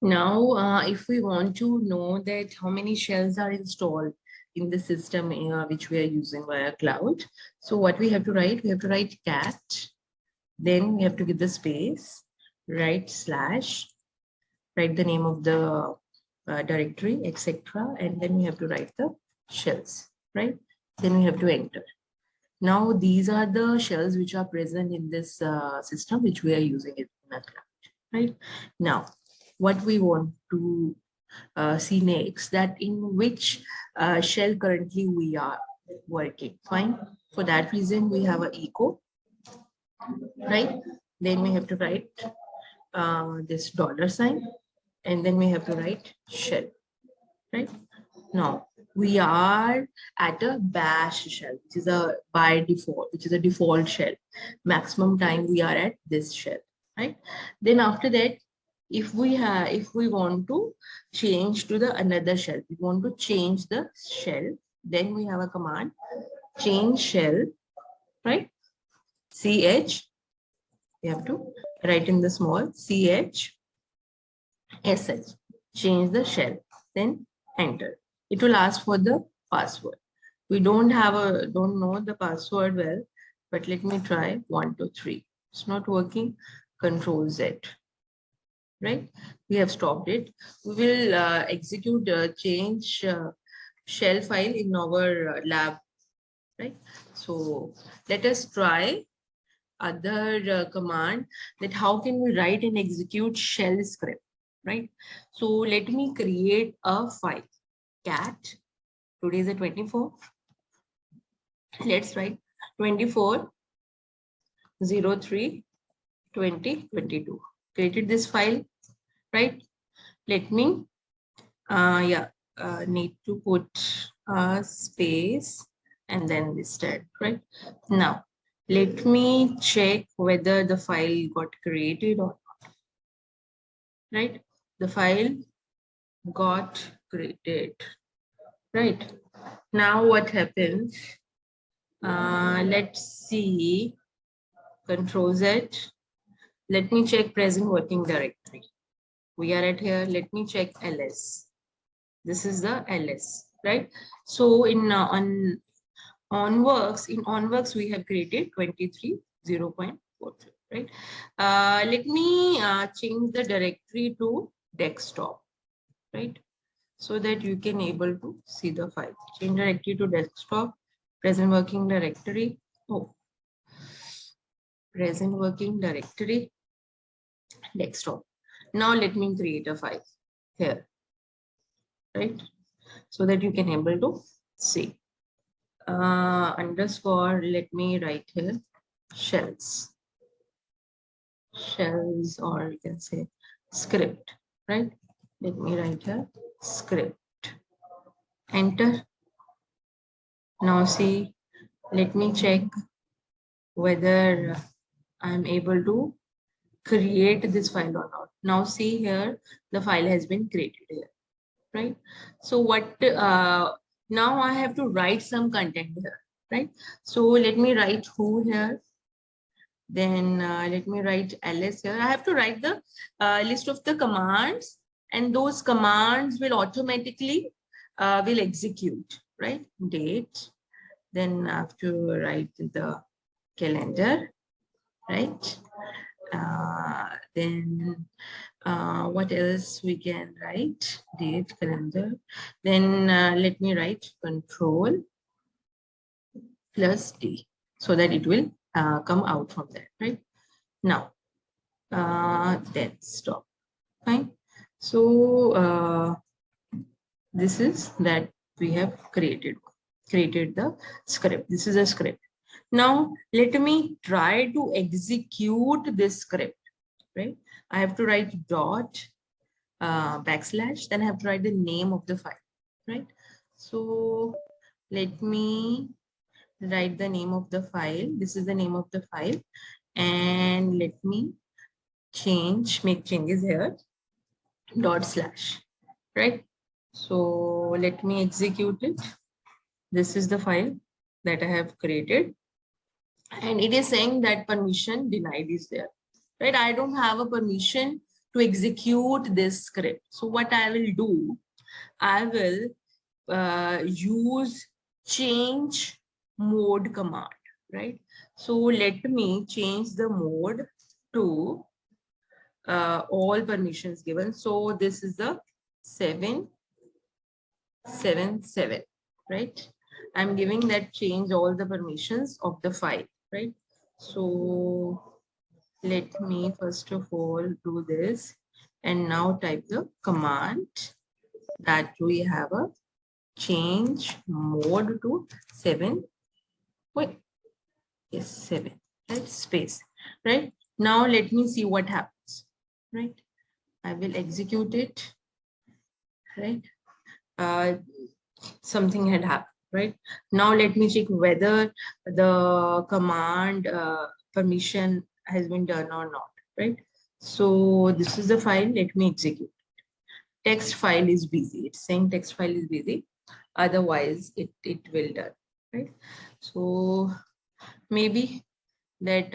Now, if we want to know that how many shells are installed in the system which we are using via cloud, so what we have to write? We have to write cat, then we have to give the space, write slash, write the name of the directory, etc. And then we have to write the shells, right? Then we have to enter. Now, these are the shells which are present in this system which we are using in the cloud, right? Now, what we want to see next, that in which shell currently we are working. Fine. For that reason, we have an echo, right? Then we have to write this $sign, and then we have to write shell, right? Now we are at a bash shell, which is a by default, which is a default shell. Maximum time we are at this shell, right? Then after that, if we want to change to the another shell, we want to change the shell, then we have a command change shell, right? ch, we have to write in the small ch sh, change the shell, then enter. It will ask for the password. We don't know the password well, but let me try 1, 2, 3. It's not working. Control Z. Right? We have stopped it. We will execute change shell file in our lab. Right? So let us try other command, that how can we write and execute shell script, right? So let me create a file, cat, today is the 24th, let's write 24/03/2022. Created this file, right? Let me need to put a space and then this tag, right? Now let me check whether the file got created or not, right? The file got created, right? Now what happens? Let's see, Control Z. Let me check present working directory. We are at here. Let me check ls. This is the ls, right? So in onworks we have created 23/0.43, right? Let me change the directory to desktop, right? So that you can able to see the file. Change directory to desktop, present working directory. Oh, present working directory, desktop. Now let me create a file here, right? So that you can able to see. Underscore, let me write here shells, or you can say script, right? Let me write here script, enter. Now see, let me check whether I'm able to create this file or not. Now see here, the file has been created here, right? So what, now I have to write some content here, right? So let me write who here. Then let me write ls here. I have to write the list of the commands, and those commands will automatically will execute, right? Date. Then I have to write the calendar, right? Then what else we can write? Date, calendar. Then let me write control plus D, so that it will come out from there, right? Now, then stop. Fine. So this is that we have created the script. This is a script. Now let me try to execute this script, right? I have to write dot backslash, then I have to write the name of the file, right? So let me write the name of the file. This is the name of the file, and let me make changes here, /, right? So let me execute it. This is the file that I have created, and it is saying that permission denied is there, right? I don't have a permission to execute this script. So what I will do, I will use change mode command, right? So let me change the mode to all permissions given. So this is the 777, right? I'm giving that change all the permissions of the file, right? So let me first of all do this and now type the command that we have a change mode to 7. Wait, yes, 7, right? Space, right? Now let me see what happens, right? I will execute it, right? Something had happened, right? Now let me check whether the command permission has been done or not, right? So this is the file, let me execute. Text file is busy, it's saying text file is busy, otherwise it will done, right? So maybe that